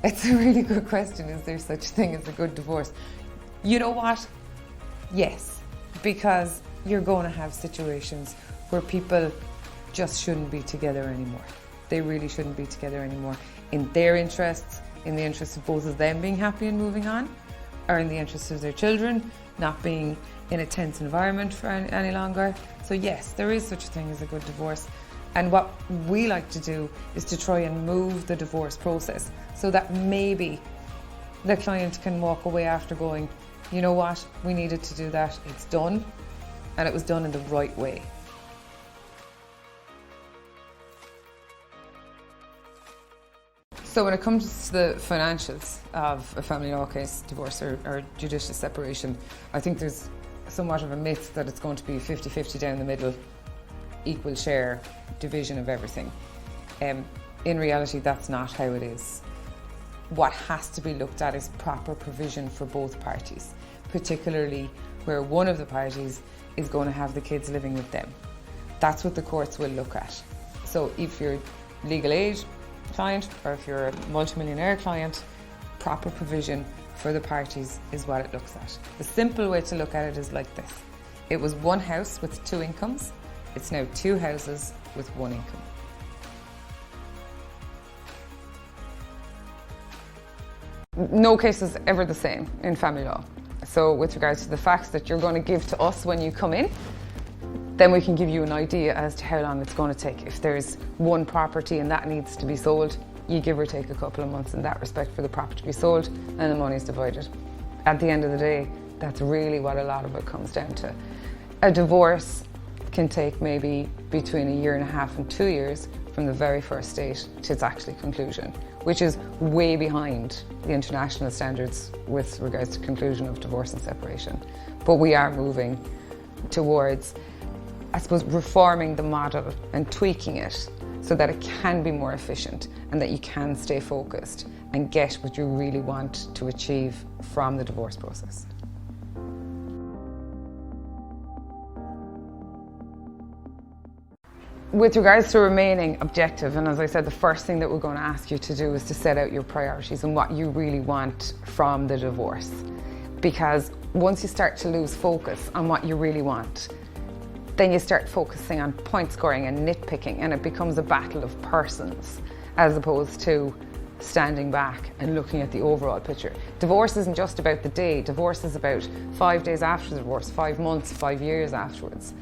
It's a really good question. Is there such a thing as a good divorce? You know what? Yes, because you're going to have situations where people just shouldn't be together anymore. They really shouldn't be together anymore. In their interests, in the interests of both of them being happy and moving on, or in the interests of their children not being in a tense environment for any longer. So yes, there is such a thing as a good divorce. And what we like to do is to try and move the divorce process so that maybe the client can walk away after going, you know what, we needed to do that, it's done, and it was done in the right way. So when it comes to the financials of a family law case, divorce or judicial separation, I think there's somewhat of a myth that it's going to be 50-50 down the middle, equal share, division of everything. In reality, that's not how it is. What has to be looked at is proper provision for both parties, particularly where one of the parties is going to have the kids living with them. That's what the courts will look at. So if you're legal age client or if you're a multimillionaire client, proper provision for the parties is what it looks at. The simple way to look at it is like this. It was one house with two incomes. It's now two houses with one income. No case is ever the same in family law. So with regards to the facts that you're going to give to us when you come in, then we can give you an idea as to how long it's going to take. If there's one property and that needs to be sold, you give or take a couple of months in that respect for the property to be sold and the money's divided. At the end of the day, that's really what a lot of it comes down to. A divorce can take maybe between 1.5 years and 2 years from the very first date to its actual conclusion, which is way behind the international standards with regards to conclusion of divorce and separation. But we are moving towards, I suppose, reforming the model and tweaking it so that it can be more efficient and that you can stay focused and get what you really want to achieve from the divorce process. With regards to remaining objective, and as I said, the first thing that we're going to ask you to do is to set out your priorities and what you really want from the divorce. Because once you start to lose focus on what you really want, then you start focusing on point scoring and nitpicking, and it becomes a battle of persons as opposed to standing back and looking at the overall picture. Divorce isn't just about the day. Divorce is about 5 days after the divorce, 5 months, 5 years afterwards.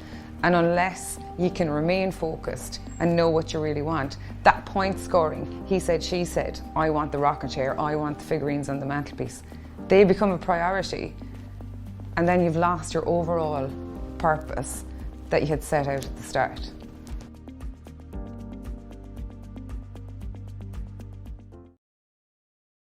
And unless you can remain focused and know what you really want, that point scoring, he said, she said, I want the rocking chair, I want the figurines on the mantelpiece, they become a priority. And then you've lost your overall purpose that you had set out at the start.